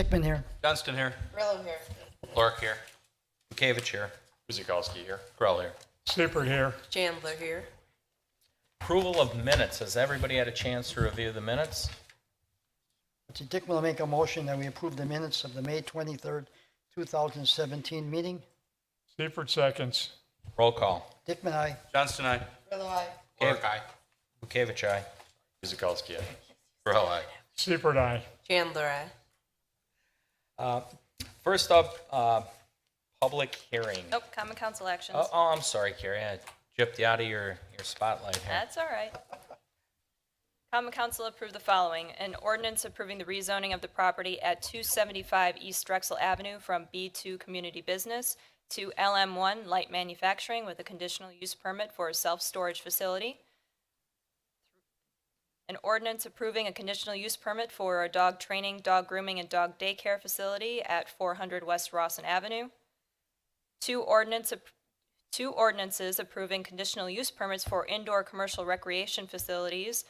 Dickman here. Johnston here. Grillo here. Lork here. Bukavich here. Kuzikowski here. Grell here. Seifert here. Chandler here. Approval of minutes. Has everybody had a chance to review the minutes? Mr. Dickman will make a motion that we approve the minutes of the May 23rd, 2017 meeting. Seifert seconds. Roll call. Dickman, aye. Johnston, aye. Grillo, aye. Lork, aye. Bukavich, aye. Kuzikowski, aye. Grell, aye. Seifert, aye. Chandler, aye. First up, public hearing. Nope, common council actions. Oh, I'm sorry, Carrie. I gypped you out of your spotlight here. That's all right. Common council approved the following: an ordinance approving the rezoning of the property at 275 East Drexel Avenue from B2 Community Business to LM1 Light Manufacturing with a conditional use permit for a self-storage facility. An ordinance approving a conditional use permit for a dog training, dog grooming, and dog daycare facility at 400 West Rawson Avenue. Two ordinances approving conditional use permits for indoor commercial recreation facilities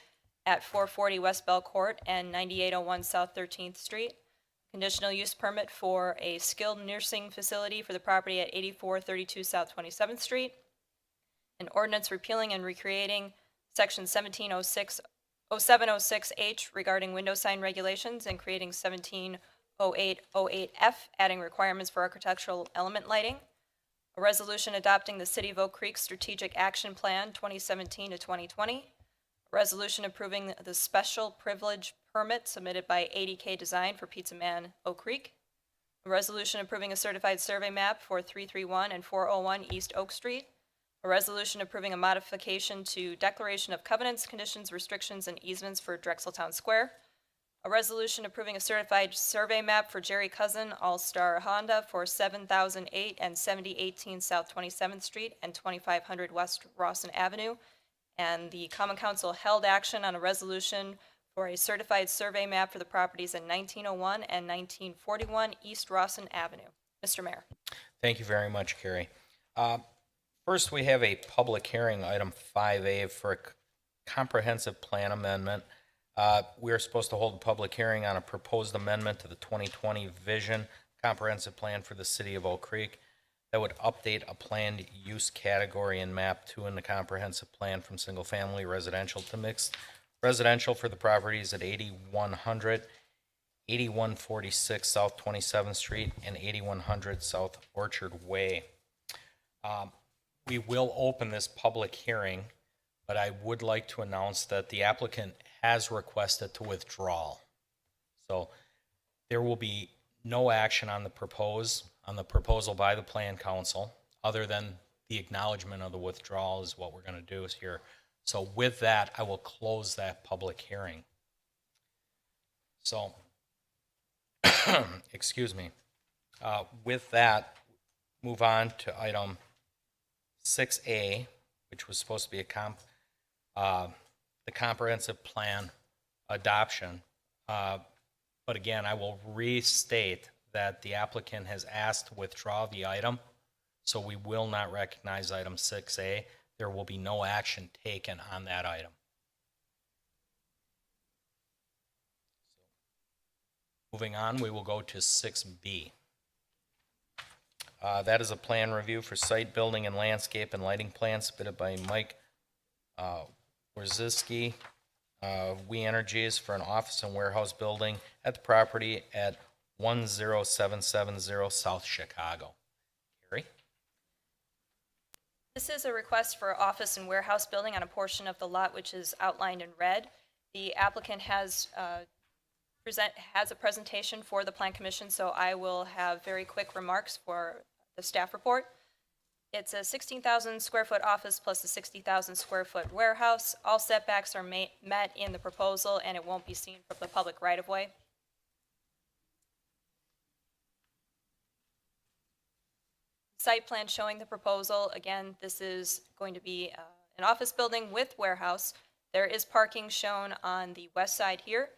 at 440 West Belcourt and 9801 South 13th Street. Conditional use permit for a skilled nursing facility for the property at 8432 South 27th Street. An ordinance repealing and recreating Section 0706H regarding window sign regulations and creating 170808F, adding requirements for architectural element lighting. A resolution adopting the City of Oak Creek Strategic Action Plan 2017 to 2020. A resolution approving the special privilege permit submitted by 80K Design for Pizza Man Oak Creek. A resolution approving a certified survey map for 331 and 401 East Oak Street. A resolution approving a modification to Declaration of Covenants, Conditions, Restrictions, and Easements for Drexel Town Square. A resolution approving a certified survey map for Jerry Cousin All-Star Honda for 7008 and 7018 South 27th Street and 2500 West Rawson Avenue. And the Common Council held action on a resolution for a certified survey map for the properties in 1901 and 1941 East Rawson Avenue. Mr. Mayor. Thank you very much, Carrie. First, we have a public hearing, item 5A, for a comprehensive plan amendment. We are supposed to hold a public hearing on a proposed amendment to the 2020 Vision Comprehensive Plan for the City of Oak Creek that would update a planned use category in MAP 2 in the comprehensive plan from single-family residential to mixed residential for the properties at 8100, 8146 South 27th Street, and 8100 South Orchard Way. We will open this public hearing, but I would like to announce that the applicant has requested to withdraw. So there will be no action on the proposal by the Plan Council, other than the acknowledgement of the withdrawal is what we're going to do is here. So with that, I will close that public hearing. So, excuse me. With that, move on to item 6A, which was supposed to be the comprehensive plan adoption. But again, I will restate that the applicant has asked to withdraw the item, so we will not recognize item 6A. There will be no action taken on that item. Moving on, we will go to 6B. That is a plan review for site building and landscape and lighting plans submitted by Mike Wierzewski, We Energies, for an office and warehouse building at the property at 10770 South Chicago. Carrie? This is a request for office and warehouse building on a portion of the lot which is outlined in red. The applicant has a presentation for the Plan Commission, so I will have very quick remarks for the staff report. It's a 16,000 square foot office plus a 60,000 square foot warehouse. All setbacks are met in the proposal, and it won't be seen from the public right of way. Site plan showing the proposal. Again, this is going to be an office building with warehouse. There is parking shown on the west side here.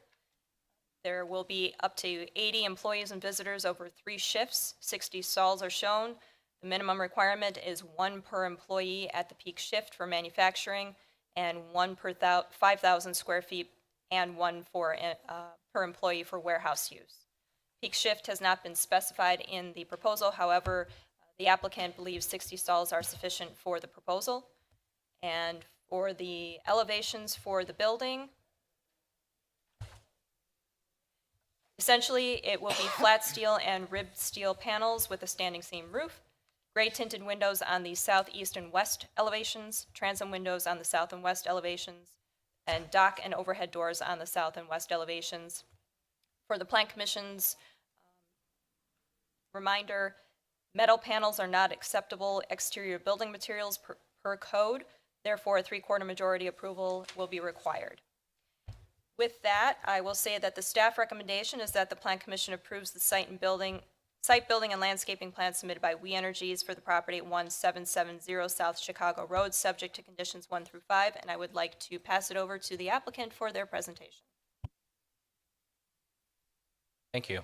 There will be up to 80 employees and visitors over 3 shifts. 60 stalls are shown. The minimum requirement is 1 per employee at the peak shift for manufacturing and 1 per 5,000 square feet and 1 per employee for warehouse use. Peak shift has not been specified in the proposal. However, the applicant believes 60 stalls are sufficient for the proposal. And for the elevations for the building, essentially, it will be flat steel and ribbed steel panels with a standing seam roof, gray tinted windows on the southeast and west elevations, transom windows on the south and west elevations, and dock and overhead doors on the south and west elevations. For the Plan Commission's reminder, metal panels are not acceptable exterior building materials per code. Therefore, a 3/4 majority approval will be required. With that, I will say that the staff recommendation is that the Plan Commission approves the site building and landscaping plan submitted by We Energies for the property at 1770 South Chicago Road, subject to conditions 1 through 5, and I would like to pass it over to the applicant for their presentation. Thank you.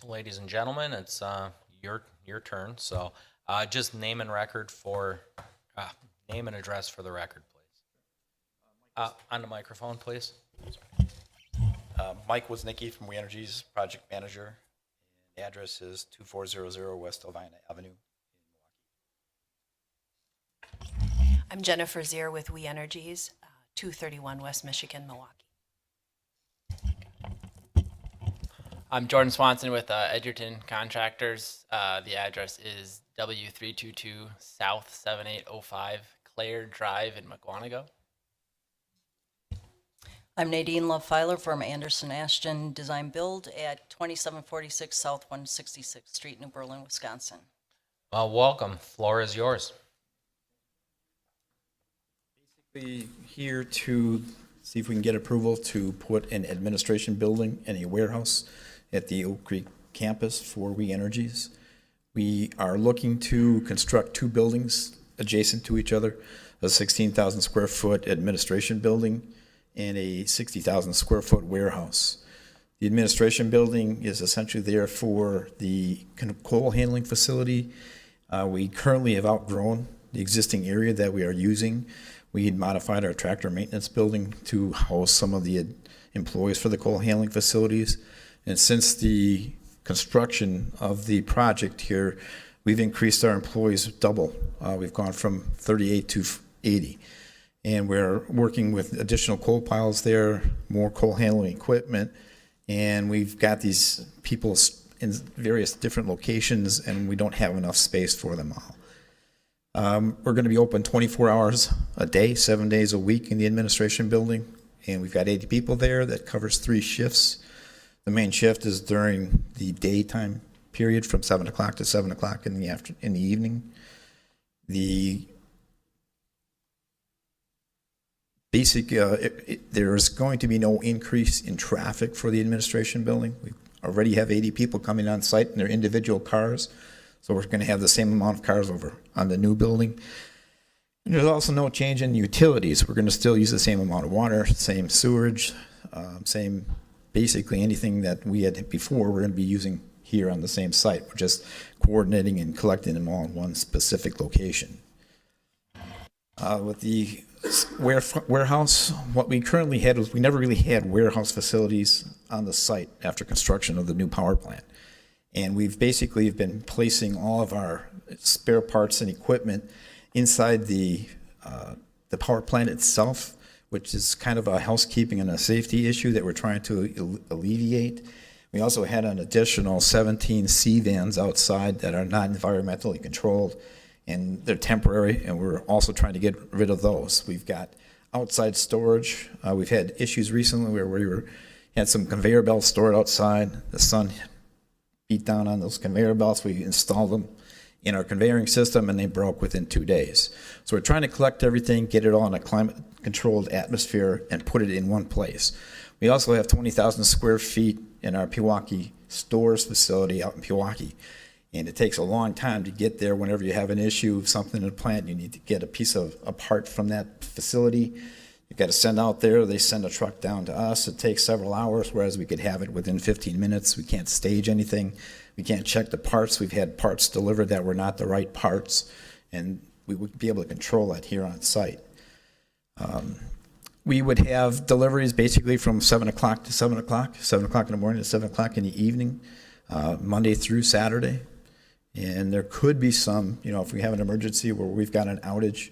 Ladies and gentlemen, it's your turn. So just name and address for the record, please. On the microphone, please. Mike Woznicki from We Energies, project manager. The address is 2400 West Elvina Avenue. I'm Jennifer Zier with We Energies, 231 West Michigan, Milwaukee. I'm Jordan Swanson with Edgerton Contractors. The address is W322 South 7805 Claire Drive in McWanago. I'm Nadine Lovefiler from Anderson Ashton Design Build at 2746 South 166th Street, New Berlin, Wisconsin. Well, welcome. Floor is yours. Basically here to see if we can get approval to put an administration building and a warehouse at the Oak Creek campus for We Energies. We are looking to construct 2 buildings adjacent to each other, a 16,000 square foot administration building and a 60,000 square foot warehouse. The administration building is essentially there for the coal handling facility. We currently have outgrown the existing area that we are using. We had modified our tractor maintenance building to house some of the employees for the coal handling facilities. And since the construction of the project here, we've increased our employees double. We've gone from 38 to 80. And we're working with additional coal piles there, more coal handling equipment, and we've got these people in various different locations, and we don't have enough space for them all. We're going to be open 24 hours a day, 7 days a week in the administration building, and we've got 80 people there. That covers 3 shifts. The main shift is during the daytime period from 7 o'clock to 7 o'clock in the evening. There is going to be no increase in traffic for the administration building. We already have 80 people coming on site in their individual cars, so we're going to have the same amount of cars over on the new building. And there's also no change in utilities. We're going to still use the same amount of water, same sewerage, same basically anything that we had before we're going to be using here on the same site. We're just coordinating and collecting them all in one specific location. With the warehouse, what we currently had was we never really had warehouse facilities on the site after construction of the new power plant. And we've basically been placing all of our spare parts and equipment inside the power plant itself, which is kind of a housekeeping and a safety issue that we're trying to alleviate. We also had an additional 17 C vans outside that are not environmentally controlled, and they're temporary, and we're also trying to get rid of those. We've got outside storage. We've had issues recently where we had some conveyor belts stored outside. The sun beat down on those conveyor belts. We installed them in our conveying system, and they broke within 2 days. So we're trying to collect everything, get it all in a climate-controlled atmosphere, and put it in one place. We also have 20,000 square feet in our Pewaukee stores facility out in Pewaukee. And it takes a long time to get there whenever you have an issue, something in the plant, you need to get a part from that facility. You've got to send out there, they send a truck down to us. It takes several hours, whereas we could have it within 15 minutes. We can't stage anything. We can't check the parts. We've had parts delivered that were not the right parts, and we would be able to control that here on site. we would have deliveries basically from 7 o'clock to 7 o'clock, 7 o'clock in the morning to 7 o'clock in the evening, Monday through Saturday. And there could be some, if we have an emergency where we've got an outage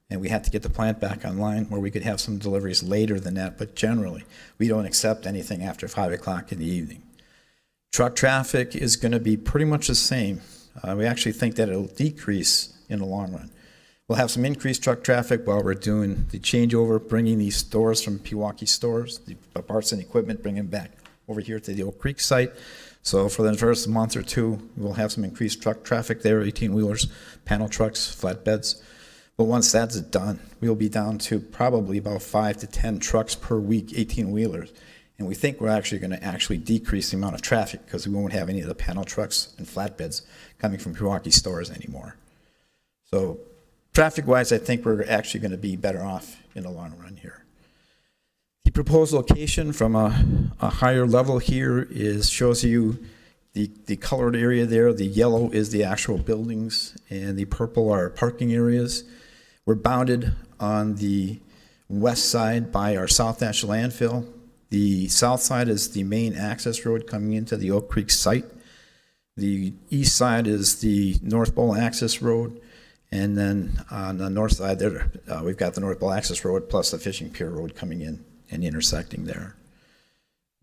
and we have to get the plant back online, where we could have some deliveries later than that. But generally, we don't accept anything after 5 o'clock in the evening. Truck traffic is going to be pretty much the same. We actually think that it'll decrease in the long run. We'll have some increased truck traffic while we're doing the changeover, bringing these stores from Pewaukee stores, the parts and equipment, bringing them back over here to the Oak Creek site. So for the first month or two, we'll have some increased truck traffic there, 18-wheelers, panel trucks, flatbeds. But once that's done, we'll be down to probably about 5 to 10 trucks per week, 18-wheelers. And we think we're actually going to decrease the amount of traffic because we won't have any of the panel trucks and flatbeds coming from Pewaukee stores anymore. So traffic-wise, I think we're actually going to be better off in the long run here. The proposed location from a higher level here shows you the colored area there. The yellow is the actual buildings, and the purple are parking areas. We're bounded on the west side by our South Ash landfill. The south side is the main access road coming into the Oak Creek site. The east side is the North Bowl access road. And then on the north side there, we've got the North Bowl access road plus the Fishing Pier Road coming in and intersecting there.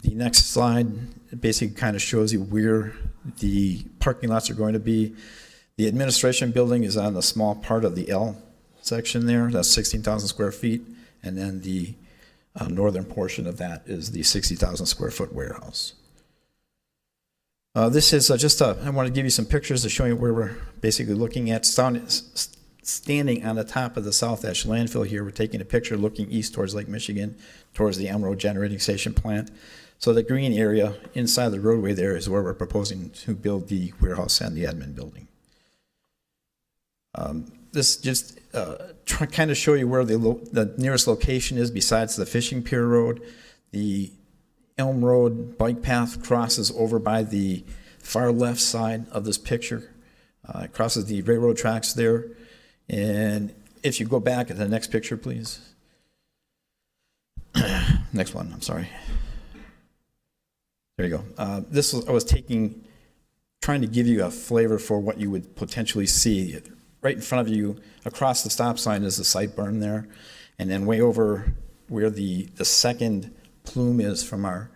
The next slide basically kind of shows you where the parking lots are going to be. The administration building is on the small part of the L section there. That's 16,000 square feet. And then the northern portion of that is the 60,000 square foot warehouse. This is I want to give you some pictures to show you where we're basically looking at. Standing on the top of the South Ash landfill here, we're taking a picture looking east towards Lake Michigan, towards the Emerald Generating Station plant. So the green area inside the roadway there is where we're proposing to build the warehouse and the admin building. This just kind of show you where the nearest location is besides the Fishing Pier Road. The Elm Road bike path crosses over by the far left side of this picture. It crosses the railroad tracks there. And if you go back to the next picture, please. Next one, I'm sorry. There you go. I was trying to give you a flavor for what you would potentially see. Right in front of you, across the stop sign is the site berm there. And then way over where the second plume is from our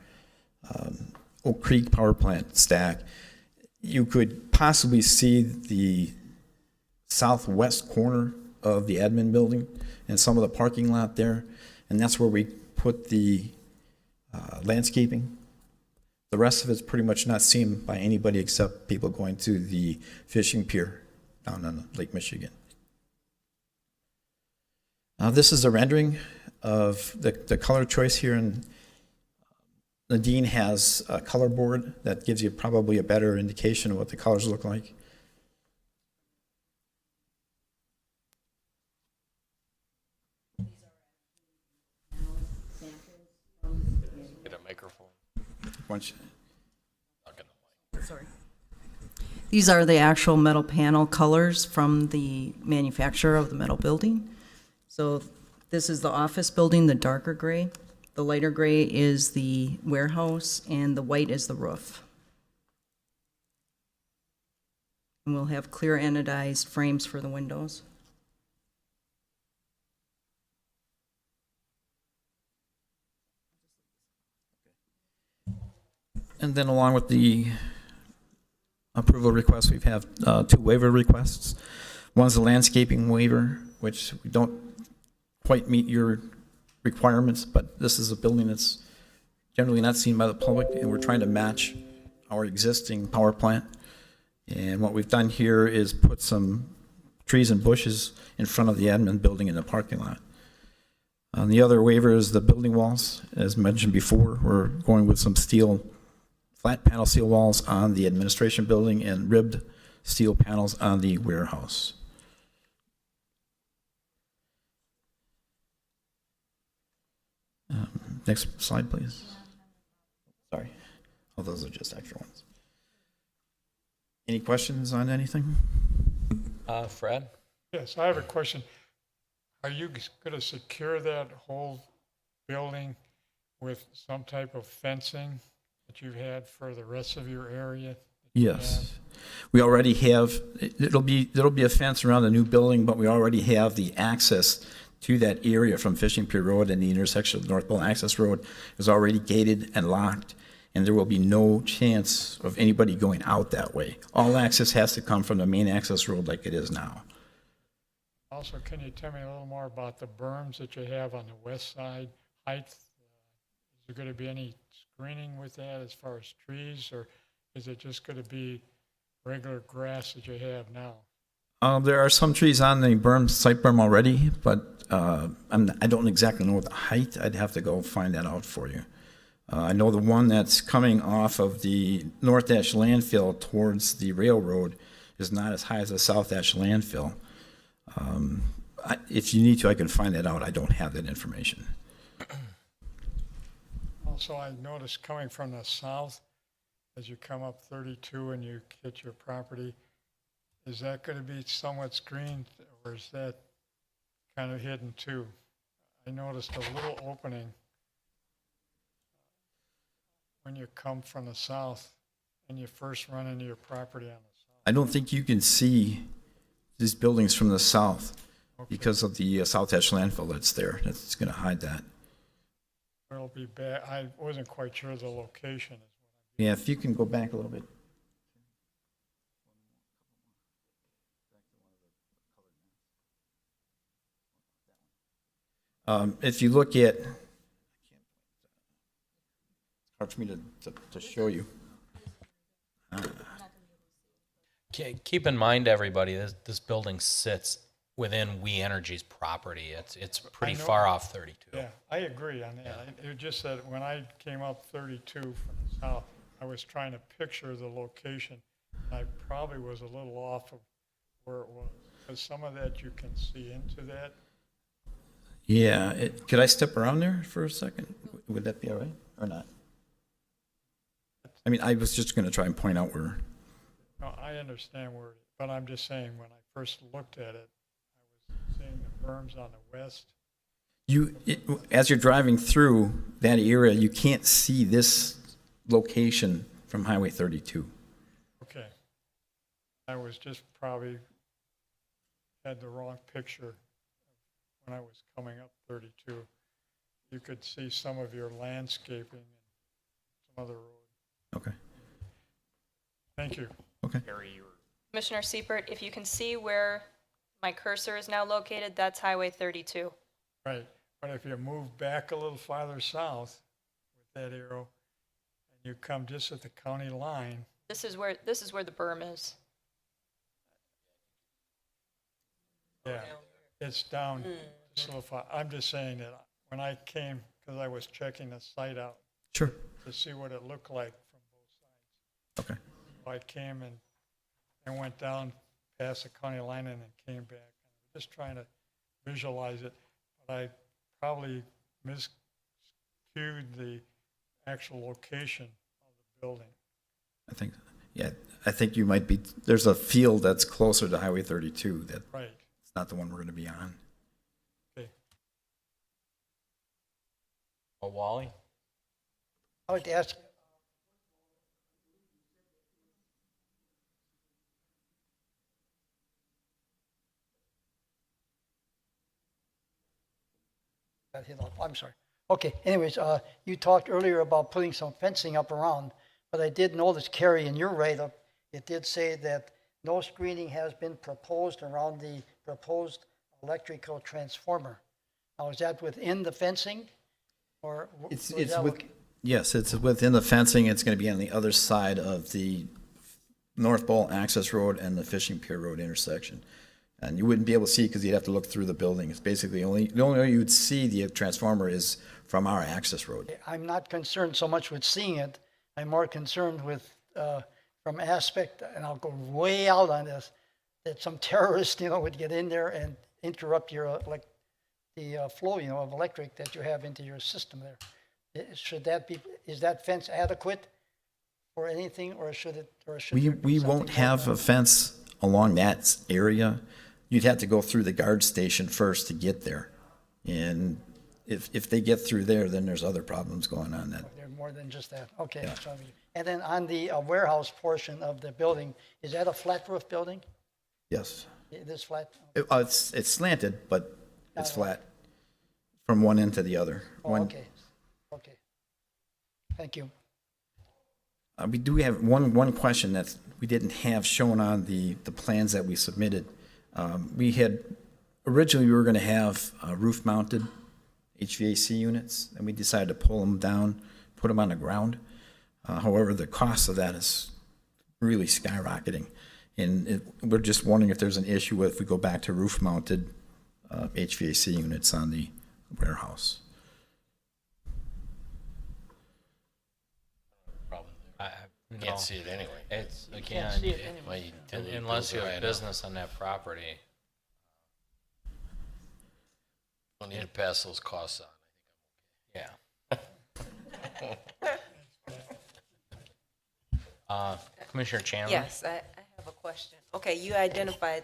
Oak Creek power plant stack, you could possibly see the southwest corner of the admin building and some of the parking lot there. And that's where we put the landscaping. The rest of it's pretty much not seen by anybody except people going to the fishing pier down on Lake Michigan. This is a rendering of the color choice here, and Nadine has a color board that gives you probably a better indication of what the colors look like. Get a microphone. Once- Sorry. These are the actual metal panel colors from the manufacturer of the metal building. So this is the office building, the darker gray. The lighter gray is the warehouse, and the white is the roof. And we'll have clear anodized frames for the windows. And then along with the approval request, we have two waiver requests. One's a landscaping waiver, which we don't quite meet your requirements, but this is a building that's generally not seen by the public, and we're trying to match our existing power plant. And what we've done here is put some trees and bushes in front of the admin building in the parking lot. The other waiver is the building walls. As mentioned before, we're going with some flat panel steel walls on the administration building and ribbed steel panels on the warehouse. Next slide, please. Sorry. Oh, those are just extra ones. Any questions on anything? Fred? Yes, I have a question. Are you going to secure that whole building with some type of fencing that you've had for the rest of your area? Yes. We already have, there'll be a fence around the new building, but we already have the access to that area from Fishing Pier Road, and the intersection of North Pole Access Road is already gated and locked, and there will be no chance of anybody going out that way. All access has to come from the main access road like it is now. Also, can you tell me a little more about the berms that you have on the west side, height? Is there going to be any screening with that as far as trees, or is it just going to be regular grass that you have now? There are some trees on the berm, site berm already, but I don't exactly know the height. I'd have to go find that out for you. I know the one that's coming off of the North Ash landfill towards the railroad is not as high as the South Ash landfill. If you need to, I can find that out. I don't have that information. Also, I noticed coming from the south, as you come up 32 and you hit your property, is that going to be somewhat screened, or is that kind of hidden too? I noticed a little opening when you come from the south and you first run into your property on the south. I don't think you can see these buildings from the south because of the South Ash landfill that's there. That's going to hide that. It'll be bad. I wasn't quite sure of the location. Yeah, if you can go back a little bit. If you look at, it's hard for me to show you. Keep in mind, everybody, this building sits within We Energy's property. It's pretty I know. far off 32. Yeah, I agree on that. It was just that when I came up 32 from the south, I was trying to picture the location. I probably was a little off of where it was, because some of that you can see into that. Yeah, could I step around there for a second? Would that be all right, or not? I mean, I was just going to try and point out where. No, I understand where, but I'm just saying, when I first looked at it, I was seeing the berms on the west. As you're driving through that area, you can't see this location from Highway 32. Okay. I was just probably had the wrong picture when I was coming up 32. You could see some of your landscaping and some other road. Okay. Thank you. Okay. Commissioner Siepert, if you can see where my cursor is now located, that's Highway 32. Right. But if you move back a little farther south with that arrow, and you come just at the county line, This is where the berm is. yeah, it's down just a little far. I'm just saying that when I came, because I was checking the site out Sure. to see what it looked like from both sides. Okay. I came and went down past the county line and then came back. I'm just trying to visualize it, but I probably miscued the actual location of the building. I think you might be, there's a field that's closer to Highway 32 that Right. it's not the one we're going to be on. Okay. Oh, Wally? I'd like to ask, I'm sorry. Okay, anyways, you talked earlier about putting some fencing up around, but I did notice, Carrie, in your write-up, it did say that no screening has been proposed around the proposed electrical transformer. Now, is that within the fencing, or? It's was that with, look- yes, it's within the fencing. It's going to be on the other side of the North Bowl Access Road and the Fishing Pier Road intersection. And you wouldn't be able to see because you'd have to look through the building. It's basically the only way you would see the transformer is from our access road. I'm not concerned so much with seeing it. I'm more concerned with, from aspect, and I'll go way out on this, that some terrorist, would get in there and interrupt your, the flow, of electric that you have into your system there. Should that be, is that fence adequate for anything, or should it, or should there be We something won't have more? a fence along that area. You'd have to go through the guard station first to get there. And if they get through there, then there's other problems going on that. They're more than just that. Okay. So, and then on the warehouse portion of the building, is that a flat roof building? Yes. It is flat? It's slanted, but it's flat from one end to the other. Oh, okay. Okay. Thank you. We do have one question that we didn't have shown on the plans that we submitted. We had, originally we were going to have roof-mounted HVAC units, and we decided to pull them down, put them on the ground. However, the cost of that is really skyrocketing. And we're just wondering if there's an issue if we go back to roof-mounted HVAC units on the warehouse. You No. can't see it anyway. It's, Can't again, see it anyway. My utility unless bills you are have high enough. business on that property. Don't need to pass those costs on. Yeah. Commissioner Chandler? Yes, I have a question. Okay, you identified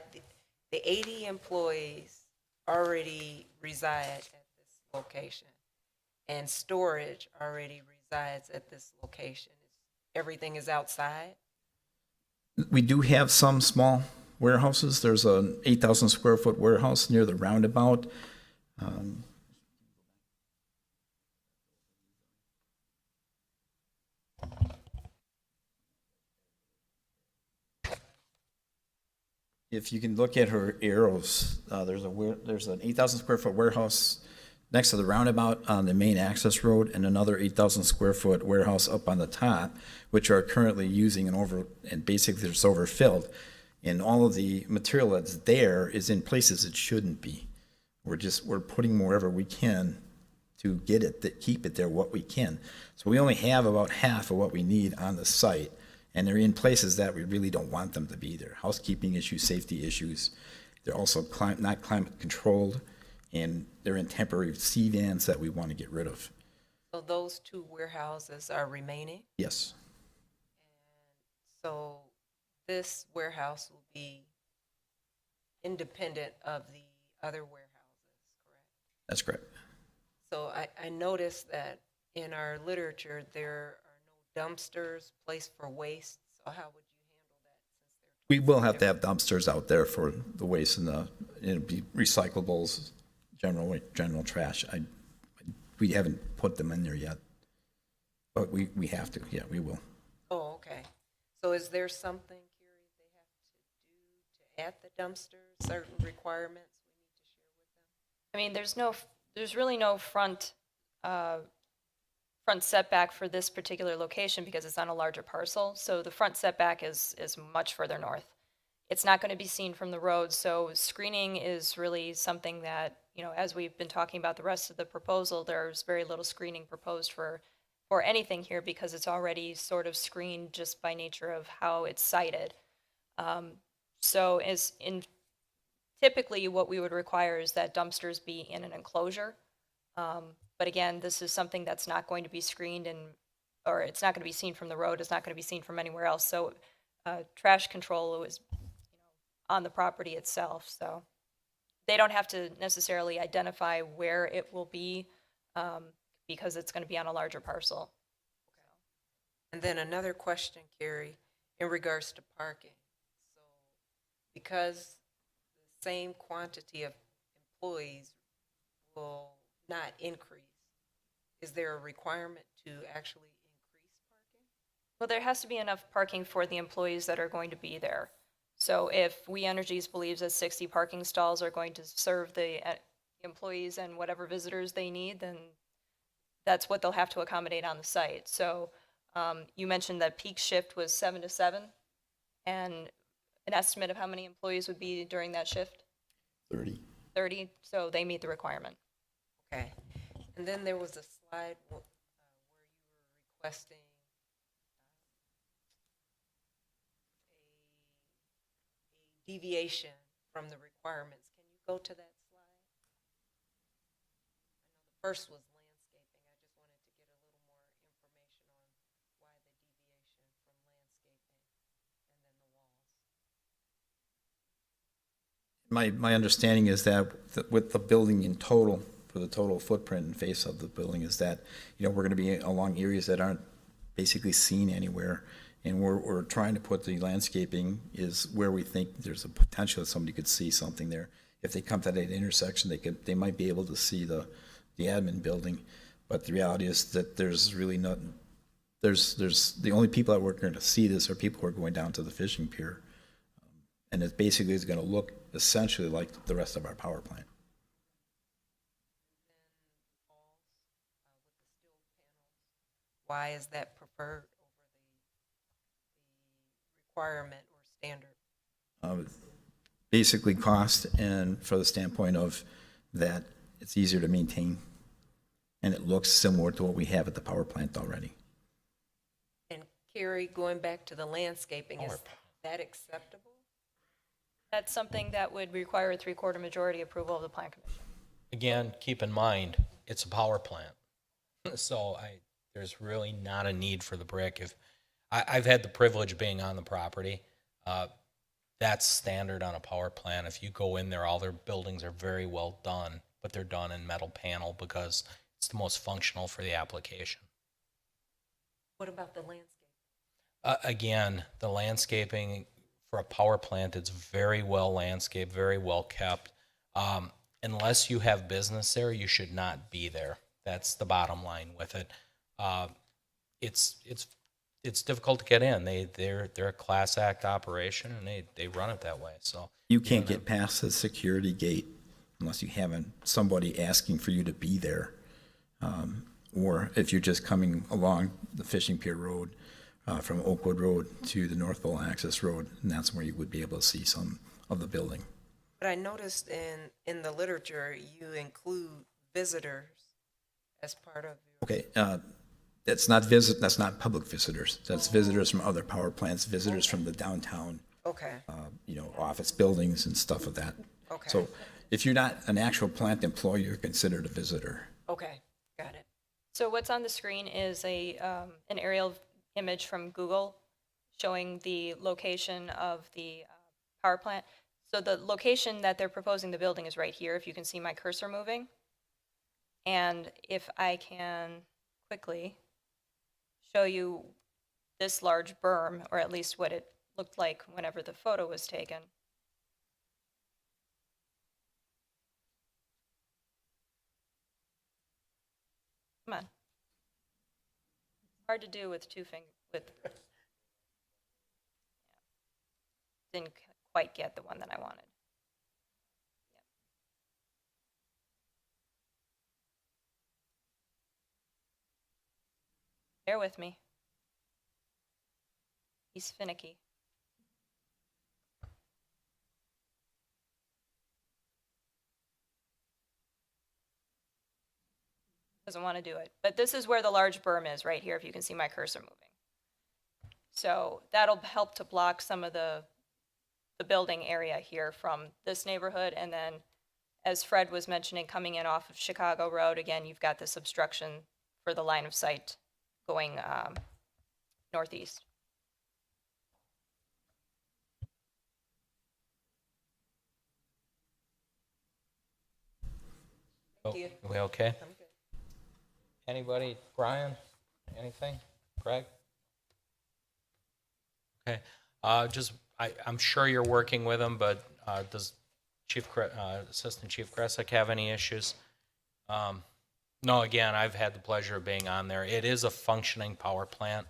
the 80 employees already reside at this location, and storage already resides at this location. Everything is outside? We do have some small warehouses. There's an 8,000 square foot warehouse near the roundabout. If you can look at her arrows, there's an 8,000 square foot warehouse next to the roundabout on the main access road, and another 8,000 square foot warehouse up on the top, which are currently using and basically it's overfilled. And all of the material that's there is in places it shouldn't be. We're putting wherever we can to get it, to keep it there what we can. So we only have about half of what we need on the site, and they're in places that we really don't want them to be there. Housekeeping issues, safety issues. They're also not climate controlled, and they're in temporary C vans that we want to get rid of. So those two warehouses are remaining? Yes, So this warehouse will be independent of the other warehouses, correct? that's correct. So I noticed that in our literature, there are no dumpsters placed for waste. So how would you handle that since they're We will have to have dumpsters out there for the waste and it'll be recyclables, general trash. We haven't put them in there yet, but we have to, yeah, we will. Oh, okay. So is there something, Carrie, they have to do to add the dumpsters, certain requirements we need to share with them? I mean, there's really no front setback for this particular location because it's on a larger parcel. So the front setback is much further north. It's not going to be seen from the road, so screening is really something that, you know, as we've been talking about the rest of the proposal, there's very little screening proposed for anything here because it's already sort of screened just by nature of how it's sited. So typically what we would require is that dumpsters be in an enclosure. But again, this is something that's not going to be screened or it's not going to be seen from the road. It's not going to be seen from anywhere else. So trash control is on the property itself. So they don't have to necessarily identify where it will be because it's going to be on a larger parcel. And then another question, Carrie, in regards to parking. So because the same quantity of employees will not increase, is there a requirement to actually increase parking? Well, there has to be enough parking for the employees that are going to be there. So if We Energies believes that 60 parking stalls are going to serve the employees and whatever visitors they need, then that's what they'll have to accommodate on the site. So you mentioned that peak shift was 7 to 7, and an estimate of how many employees would be during that shift? 30. 30, so they meet the requirement. Okay. And then there was a slide where you were requesting a deviation from the requirements. Can you go to that slide? I know the first was landscaping. I just wanted to get a little more information on why the deviation from landscaping and then the walls. My understanding is that with the building in total, for the total footprint and face of the building is that, you know, we're gonna be along areas that aren't basically seen anywhere. And we're trying to put the landscaping is where we think there's a potential that somebody could see something there. If they come to that intersection, they might be able to see the admin building. But the reality is that there's really not, there's the only people that are going to see this are people who are going down to the fishing pier. And it basically is going to look essentially like the rest of our power plant. Why is that preferred over the requirement or standard? Basically cost, and for the standpoint of that it's easier to maintain and it looks similar to what we have at the power plant already. And Carrie, going back to the landscaping, is that acceptable? That's something that would require a 3/4 majority approval of the plan commission. Again, keep in mind, it's a power plant. So there's really not a need for the brick. If I've had the privilege of being on the property, that's standard on a power plant. If you go in there, all their buildings are very well done, but they're done in metal panel because it's the most functional for the application. What about the landscape? Again, the landscaping for a power plant, it's very well landscaped, very well kept. Unless you have business there, you should not be there. That's the bottom line with it. It's difficult to get in. They're a class act operation, and they run it that way. So You can't get past the security gate unless you have somebody asking for you to be there. Or if you're just coming along the Fishing Pier Road from Oakwood Road to the Northville Access Road, and that's where you would be able to see some of the building. But I noticed in the literature, you include visitors as part of your... Okay, that's not public visitors. That's visitors from other power plants, visitors from the downtown, Okay, office buildings and stuff of that. okay. So if you're not an actual plant employee, you're considered a visitor. Okay, got it. So what's on the screen is an aerial image from Google showing the location of the power plant. So the location that they're proposing the building is right here, if you can see my cursor moving. And if I can quickly show you this large berm, or at least what it looked like whenever the photo was taken. Come on. Hard to do with two fingers. Didn't quite get the one that I wanted. Yep. Bear with me. He's finicky. Doesn't want to do it. But this is where the large berm is, right here, if you can see my cursor moving. So that'll help to block some of the building area here from this neighborhood. And then, as Fred was mentioning, coming in off of Chicago Road, again, you've got this obstruction for the line of sight going northeast. Thank you. We okay? I'm good. Anybody? Brian? Anything? Greg? Okay. I'm sure you're working with them, but does Assistant Chief Kresick have any issues? No, again, I've had the pleasure of being on there. It is a functioning power plant,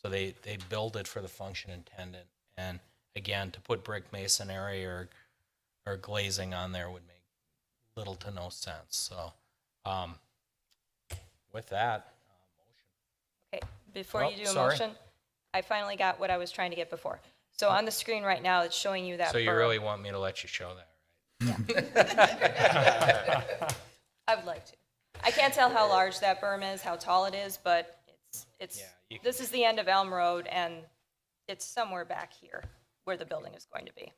so they build it for the function intended. And again, to put brick masonry or glazing on there would make little to no sense. So with that, Okay, before Oh, you do a sorry. motion, I finally got what I was trying to get before. So on the screen right now, it's showing you that so you berm. really want me to let you show that, I would like to. I can't tell how large that berm is, how tall it is, but it's Yeah, this is the end of Elm Road, and it's somewhere back here where the building is going to be.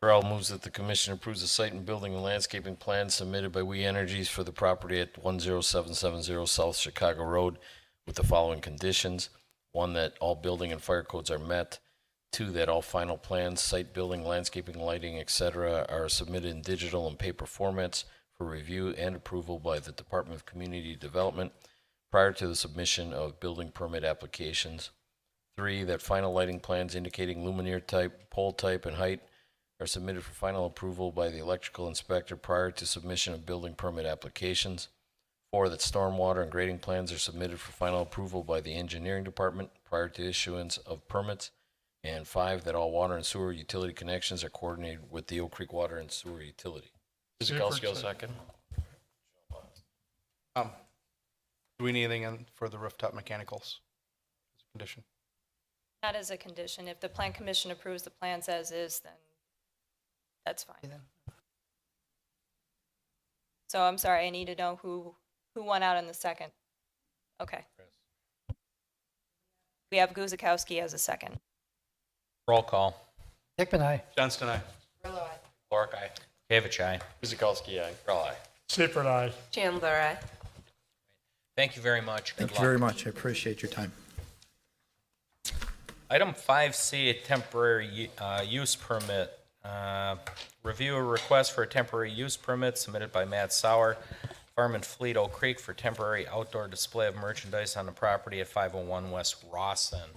Corral moves that the commission approves the site and building and landscaping plan submitted by We Energies for the property at 10770 South Chicago Road with the following conditions. One, that all building and fire codes are met. 2, that all final plans, site building, landscaping, lighting, etc., are submitted in digital and paper formats for review and approval by the Department of Community Development prior to the submission of building permit applications. 3, that final lighting plans indicating luminaire type, pole type, and height are submitted for final approval by the electrical inspector prior to submission of building permit applications. 4, that stormwater and grading plans are submitted for final approval by the engineering department prior to issuance of permits. And 5, that all water and sewer utility connections are coordinated with the Oak Creek Water and Sewer Utility. Kuzikowski, second. Do we need anything in for the rooftop mechanicals as a condition? Not as a condition. If the plan commission approves the plans as is, then that's fine. So I'm sorry, I need to know who won out in the second. Okay. We have Guzekowski as a second. Roll call. Hickman, aye. Johnston, aye. Clark, aye. Gavich, aye. Kuzikowski, aye. Earl, aye. Seifert, aye. Chandler, aye. Thank you very much. Good Thank you luck. very much. I appreciate your time. Item 5C, a temporary use permit. Review a request for a temporary use permit submitted by Matt Sauer, Farm and Fleet, Oak Creek, for temporary outdoor display of merchandise on the property at 501 West Rawson.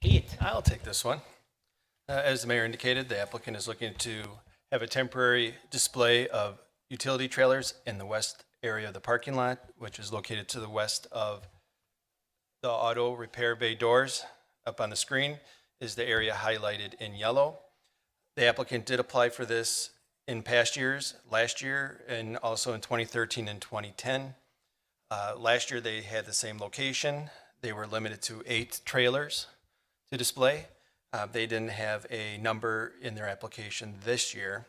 Pete? I'll take this one. As the mayor indicated, the applicant is looking to have a temporary display of utility trailers in the west area of the parking lot, which is located to the west of the auto repair bay doors. Up on the screen is the area highlighted in yellow. The applicant did apply for this in past years, last year, and also in 2013 and 2010. Last year, they had the same location. They were limited to 8 trailers to display. They didn't have a number in their application this year.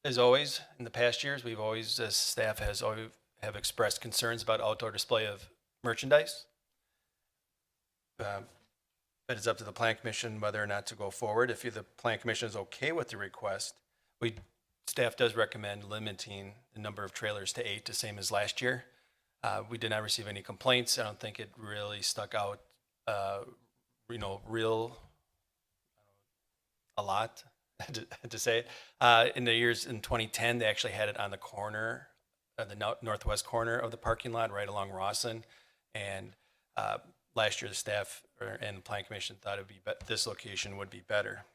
As always, in the past years, we've always, as staff has always have expressed concerns about outdoor display of merchandise. But it's up to the plan commission whether or not to go forward. If the plan commission is okay with the request, staff does recommend limiting the number of trailers to 8, the same as last year. We did not receive any complaints. I don't think it really stuck out, a lot to say it. In the years in 2010, they actually had it on the corner, the northwest corner of the parking lot, right along Rawson. And last year, the staff and the plan commission thought this location would be better.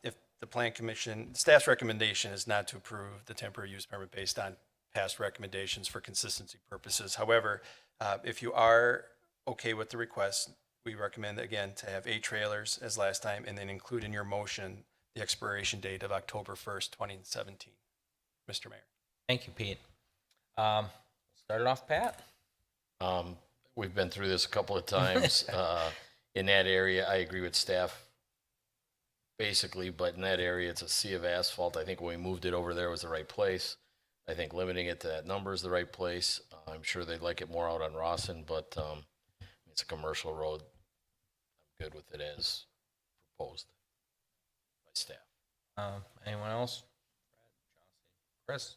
If the plan commission, staff's recommendation is not to approve the temporary use permit based on past recommendations for consistency purposes. However, if you are okay with the request, we recommend again to have 8 trailers as last time, and then include in your motion the expiration date of October 1st, 2017. Mr. Mayor. Thank you, Pete. Start it off, Pat. We've been through this a couple of times. In that area, I agree with staff basically, but in that area, it's a sea of asphalt. I think when we moved it over there was the right place. I think limiting it to that number is the right place. I'm sure they'd like it more out on Rawson, but it's a commercial road. I'm good with it as proposed by staff. Anyone else? Chris?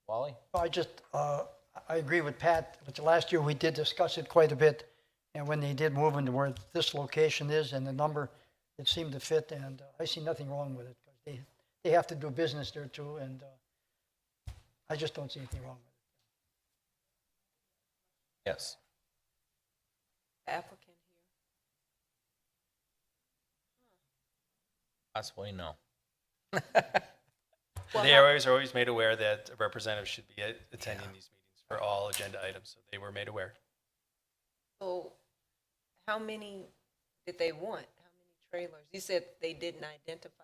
Wally? I agree with Pat, but last year we did discuss it quite a bit, and when they did move into where this location is and the number, it seemed to fit, and I see nothing wrong with it, because they have to do business there too, and I just don't see anything wrong with it. Yes. Applicant here. Possibly no. They are always made aware that a representative should be attending these meetings for all agenda items, so they were made aware. So how many did they want? How many trailers? You said they didn't identify.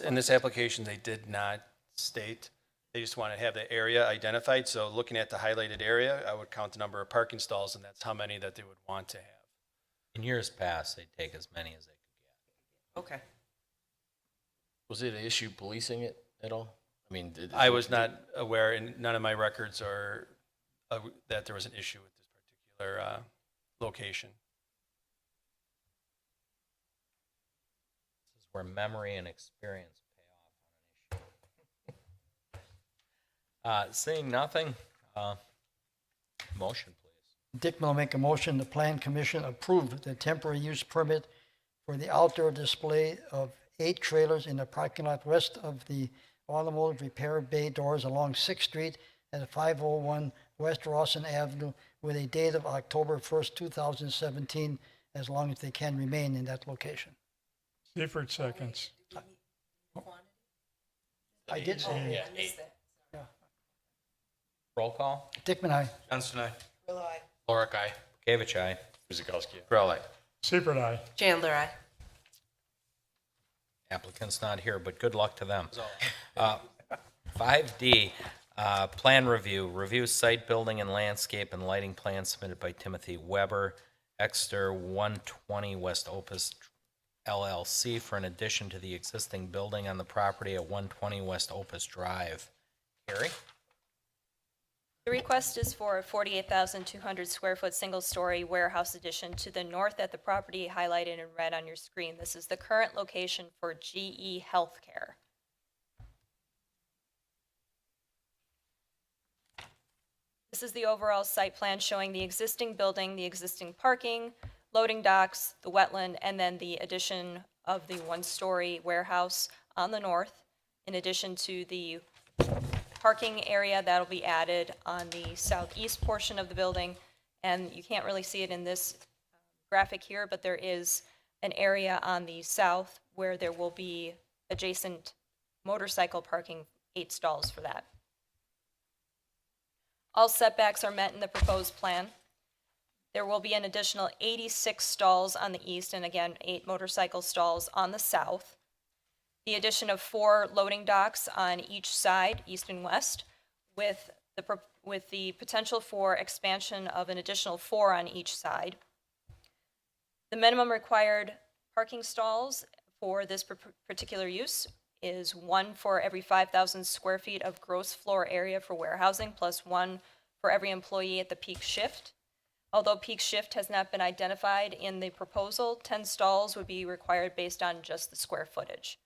In this application, they did not state. They just want to have the area identified. So looking at the highlighted area, I would count the number of parking stalls, and that's how many that they would want to have. In years past, they'd take as many as they could get. Okay. Was it an issue policing it at all? I mean, I was not aware, and none of my records are that there was an issue with this particular location. This is where memory and experience pay off on an issue. Seeing nothing, motion, please. Dick will make a motion, the plan commission approve the temporary use permit for the outdoor display of 8 trailers in the parking lot west of the automotive repair bay doors along 6th Street at 501 West Rawson Avenue with a date of October 1st, 2017, as long as they can remain in that location. Seifert seconds. I did say Yeah. Roll call. Dickman, aye. Johnston, aye. Lorick, aye. Gavich, aye. Guzekowski. Crowell, aye. Seifert, aye. Chandler, aye. Applicant's not here, but good luck to them. 5D, plan review. Review site building and landscape and lighting plan submitted by Timothy Weber, Exeter 120 West Opus LLC for an addition to the existing building on the property at 120 West Opus Drive. Carrie? The request is for a 48,200 square foot single-story warehouse addition to the north at the property highlighted in red on your screen. This is the current location for GE Healthcare. This is the overall site plan showing the existing building, the existing parking, loading docks, the wetland, and then the addition of the one-story warehouse on the north, in addition to the parking area that'll be added on the southeast portion of the building. And you can't really see it in this graphic here, but there is an area on the south where there will be adjacent motorcycle parking, 8 stalls for that. All setbacks are met in the proposed plan. There will be an additional 86 stalls on the east, and again, 8 motorcycle stalls on the south. The addition of 4 loading docks on each side, east and west, with the potential for expansion of an additional 4 on each side. The minimum required parking stalls for this particular use is 1 for every 5,000 square feet of gross floor area for warehousing, plus 1 for every employee at the peak shift. Although peak shift has not been identified in the proposal, 10 stalls would be required based on just the square footage.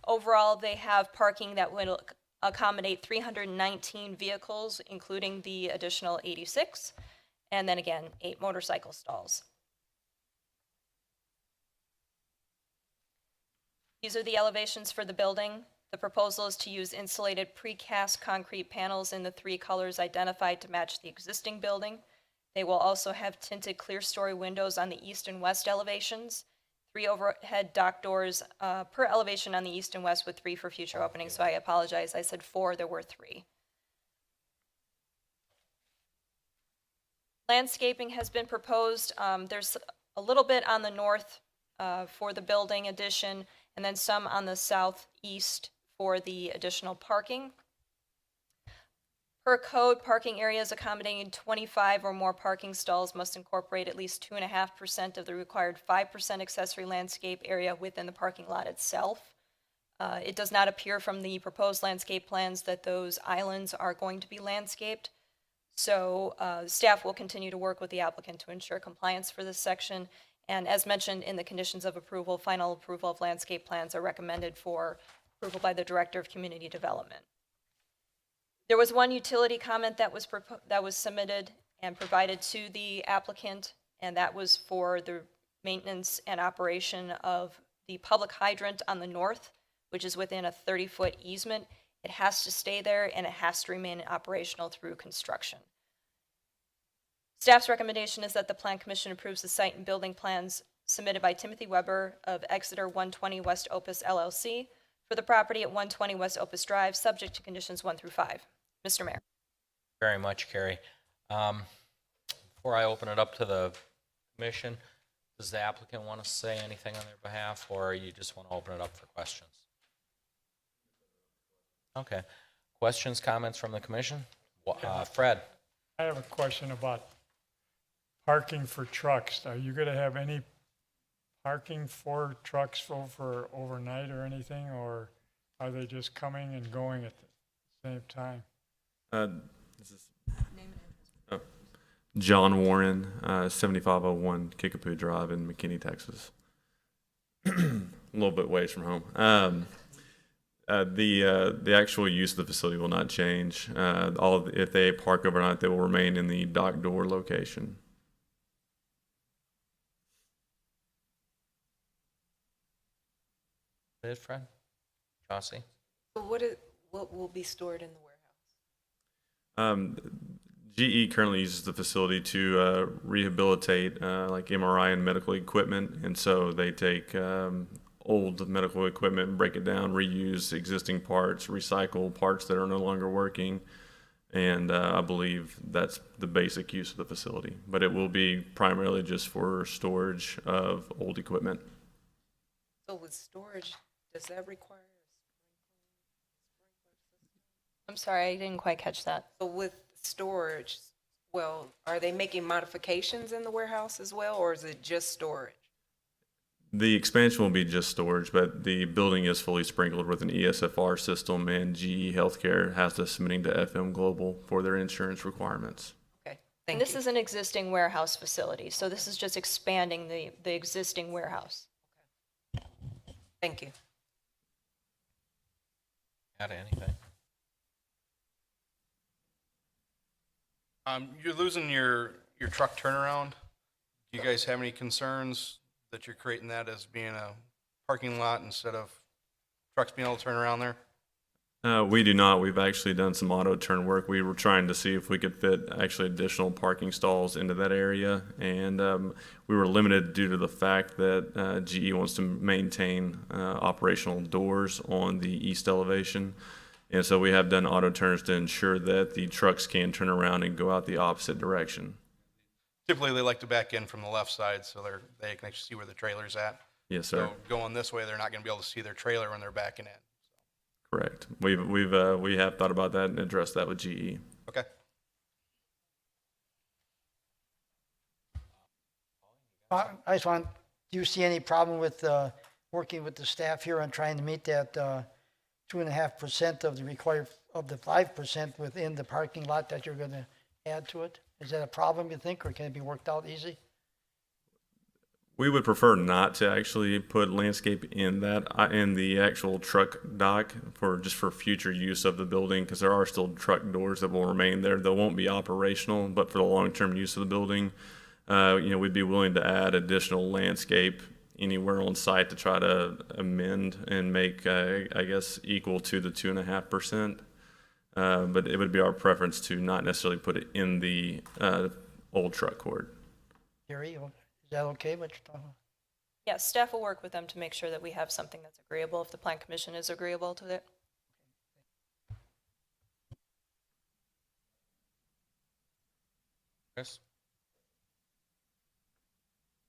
Overall, they have parking that will accommodate 319 vehicles, including the additional 86, and then again, 8 motorcycle stalls. These are the elevations for the building. The proposal is to use insulated precast concrete panels in the 3 colors identified to match the existing building. They will also have tinted clear story windows on the east and west elevations, 3 overhead dock doors per elevation on the east and west with 3 for future openings. So I apologize, I said 4, there were 3. Landscaping has been proposed. There's a little bit on the north for the building addition, and then some on the southeast for the additional parking. Per code, parking areas accommodating 25 or more parking stalls must incorporate at least 2.5% of the required 5% accessory landscape area within the parking lot itself. It does not appear from the proposed landscape plans that those islands are going to be landscaped. So staff will continue to work with the applicant to ensure compliance for this section. And as mentioned in the conditions of approval, final approval of landscape plans are recommended for approval by the Director of Community Development. There was one utility comment that was submitted and provided to the applicant, and that was for the maintenance and operation of the public hydrant on the north, which is within a 30-foot easement. It has to stay there, and it has to remain operational through construction. Staff's recommendation is that the Plan Commission approves the site and building plans submitted by Timothy Weber of Exeter 120 West Opus LLC for the property at 120 West Opus Drive, subject to conditions 1 through 5. Mr. Mayor. Very much, Carrie. Before I open it up to the commission, does the applicant want to say anything on their behalf, or you just want to open it up for questions? Okay. Questions, comments from the commission? Fred? I have a question about parking for trucks. Are you going to have any parking for trucks for overnight or anything, or are they just coming and going at the same time? This is John Warren, 7501 Kickapoo Drive in McKinney, Texas. A little bit ways from home. The actual use of the facility will not change. If they park overnight, they will remain in the dock door location. Is Fred? Chauncey? So what will be stored in the warehouse? GE currently uses the facility to rehabilitate like MRI and medical equipment, and so they take old medical equipment, break it down, reuse existing parts, recycle parts that are no longer working, and I believe that's the basic use of the facility. But it will be primarily just for storage of old equipment. So with storage, does that require? I'm sorry, I didn't quite catch that. So with storage, well, are they making modifications in the warehouse as well, or is it just storage? The expansion will be just storage, but the building is fully sprinkled with an ESFR system, and GE Healthcare has to submitting to FM Global for their insurance requirements. Okay, And thank this you. is an existing warehouse facility, so this is just expanding the existing warehouse. Thank you. Got anything? You're losing your truck turnaround. Do you guys have any concerns that you're creating that as being a parking lot instead of trucks being able to turn around there? We do not. We've actually done some auto turn work. We were trying to see if we could fit actually additional parking stalls into that area, and we were limited due to the fact that GE wants to maintain operational doors on the east elevation. And so we have done auto turns to ensure that the trucks can turn around and go out the opposite direction. Typically, they like to back in from the left side so they can actually see where the trailer's at. Yes, sir. So going this way, they're not going to be able to see their trailer when they're backing in. Correct. We have thought about that and addressed that with GE. Okay. I just want, do you see any problem with working with the staff here on trying to meet that 2.5% of the required, of the 5% within the parking lot that you're going to add to it? Is that a problem, you think, or can it be worked out easy? We would prefer not to actually put landscape in that, in the actual truck dock for future use of the building, because there are still truck doors that will remain there. They won't be operational, but for the long-term use of the building, we'd be willing to add additional landscape anywhere on site to try to amend and make, equal to the 2.5%. But it would be our preference to not necessarily put it in the old truck court. Gary, is that okay, what you're talking about? Yes, staff will work with them to make sure that we have something that's agreeable, if the plan commission is agreeable to it. Chris?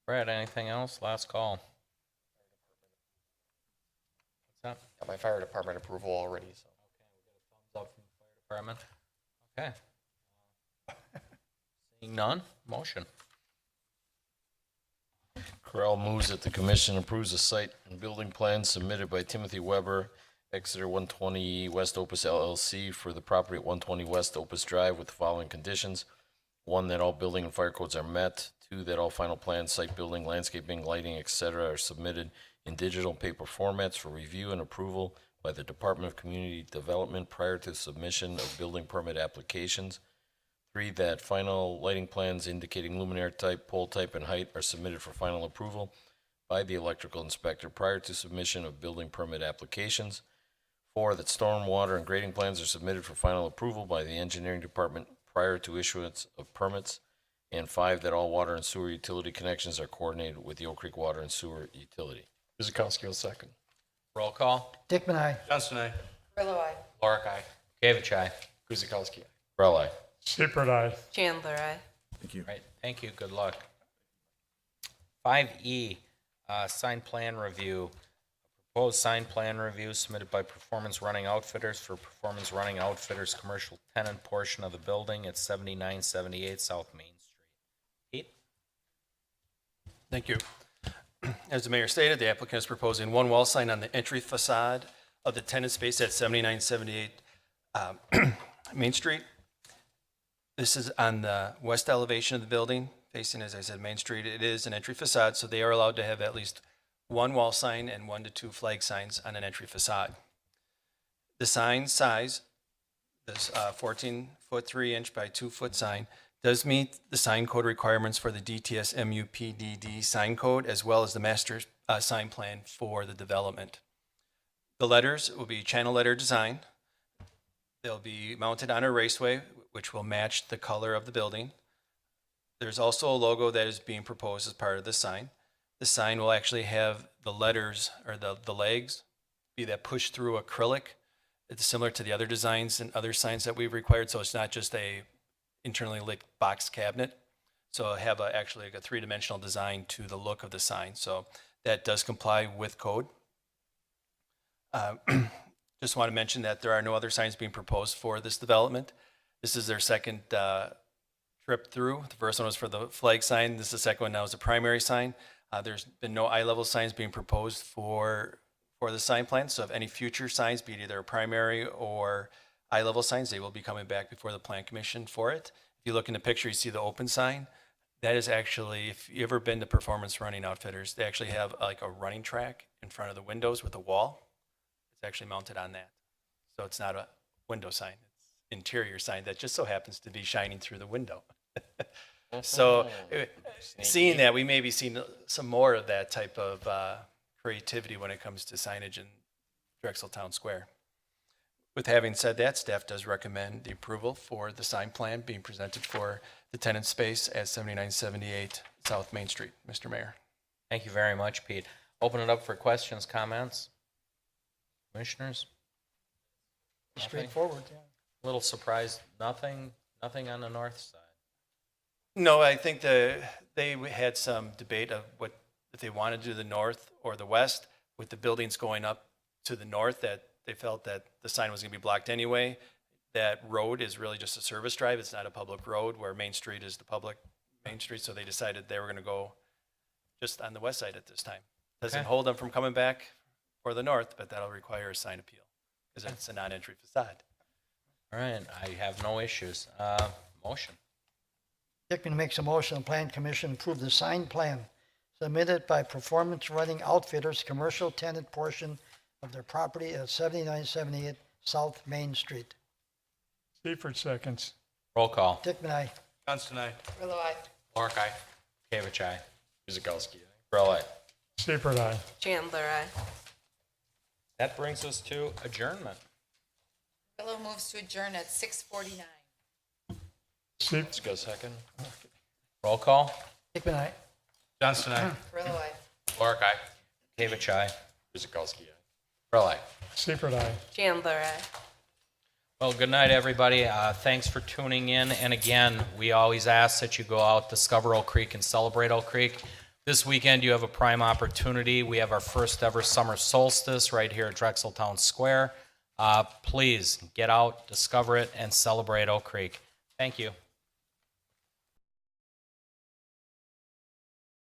Brad, anything else? Last call. What's that? Got my fire department approval already, so. Thumbs up from the fire department. Okay. Seeing none, motion. Correll moves that the commission approves the site and building plans submitted by Timothy Weber, Exeter 120 West Opus LLC for the property at 120 West Opus Drive with the following conditions. 1, that all building and fire codes are met. 2, that all final plans, site building, landscaping, lighting, etc. are submitted in digital and paper formats for review and approval by the Department of Community Development prior to submission of building permit applications. 3, that final lighting plans indicating luminaire type, pole type, and height are submitted for final approval by the electrical inspector prior to submission of building permit applications. 4, that storm, water, and grading plans are submitted for final approval by the engineering department prior to issuance of permits. And 5, that all water and sewer utility connections are coordinated with the Oak Creek Water and Sewer Utility. Guzekowski will second. Roll call. Dickman, aye. Johnson, aye. Grillo, aye. Lorick, aye. Gavich, aye. Guzekowski. Correll, aye. Seipert, aye. Chandler, aye. Thank you. Right, thank you, good luck. 5E, sign plan review. Proposed sign plan review submitted by Performance Running Outfitters for Performance Running Outfitters commercial tenant portion of the building at 7978 South Main Street. Pete? Thank you. As the mayor stated, the applicant is proposing one wall sign on the entry facade of the tenant space at 7978 Main Street. This is on the west elevation of the building, facing, as I said, Main Street. It is an entry facade, so they are allowed to have at least one wall sign and 1 to 2 flag signs on an entry facade. The sign size, this 14-foot 3-inch by 2-foot sign, does meet the sign code requirements for the DTS MUPDD sign code, as well as the master sign plan for the development. The letters will be channel letter design. They'll be mounted on a raceway, which will match the color of the building. There's also a logo that is being proposed as part of the sign. The sign will actually have the letters, or the legs, be that push through acrylic. It's similar to the other designs and other signs that we've required, so it's not just a internally lit box cabinet. So it'll have actually like a three-dimensional design to the look of the sign. So that does comply with code. Just want to mention that there are no other signs being proposed for this development. This is their second trip through. The first one was for the flag sign. This is the second one now is a primary sign. There's been no eye-level signs being proposed for the sign plan. So if any future signs, be it either a primary or eye-level signs, they will be coming back before the Plan Commission for it. If you look in the picture, you see the open sign. That is actually, if you've ever been to Performance Running Outfitters, they actually have like a running track in front of the windows with a wall. It's actually mounted on that. So it's not a window sign. It's interior sign that just so happens to be shining through the window. So seeing that, we may be seeing some more of that type of creativity when it comes to signage in Drexel Town Square. With having said that, staff does recommend the approval for the sign plan being presented for the tenant space at 7978 South Main Street. Mr. Mayor. Thank you very much, Pete. Open it up for questions, comments? Commissioners? Nothing? Straightforward, yeah. A little surprised, nothing on the north side. No, I think they had some debate of what, if they wanted to do the north or the west, with the buildings going up to the north, that they felt that the sign was going to be blocked anyway. That road is really just a service drive. It's not a public road where Main Street is the public Main Street. So they decided they were going to go just on the west side at this time. Doesn't Okay. hold them from coming back for the north, but that'll require a sign appeal because it's a non-entry facade. All right, I have no issues. Motion. Dickman makes a motion, the Plan Commission approve the sign plan submitted by Performance Running Outfitters, commercial tenant portion of their property at 7978 South Main Street. Seifert seconds. Roll call. Dickman, aye. Johnston, aye. Clark, aye. Kavich, aye. Guzekowski. Brill, aye. Seifert, aye. Chandler, aye. That brings us to adjournment. Grillo moves to adjourn at 6:49. Let's go second. Roll call. Dickman, aye. Johnston, aye. Grillo, aye. Clark, aye. Kavich, aye. Guzekowski. Brill, aye. Seifert, aye. Chandler, aye. Well, good night, everybody. Thanks for tuning in. And again, we always ask that you go out, discover Oak Creek, and celebrate Oak Creek. This weekend, you have a prime opportunity. We have our first ever summer solstice right here at Drexel Town Square. Please get out, discover it, and celebrate Oak Creek. Thank you.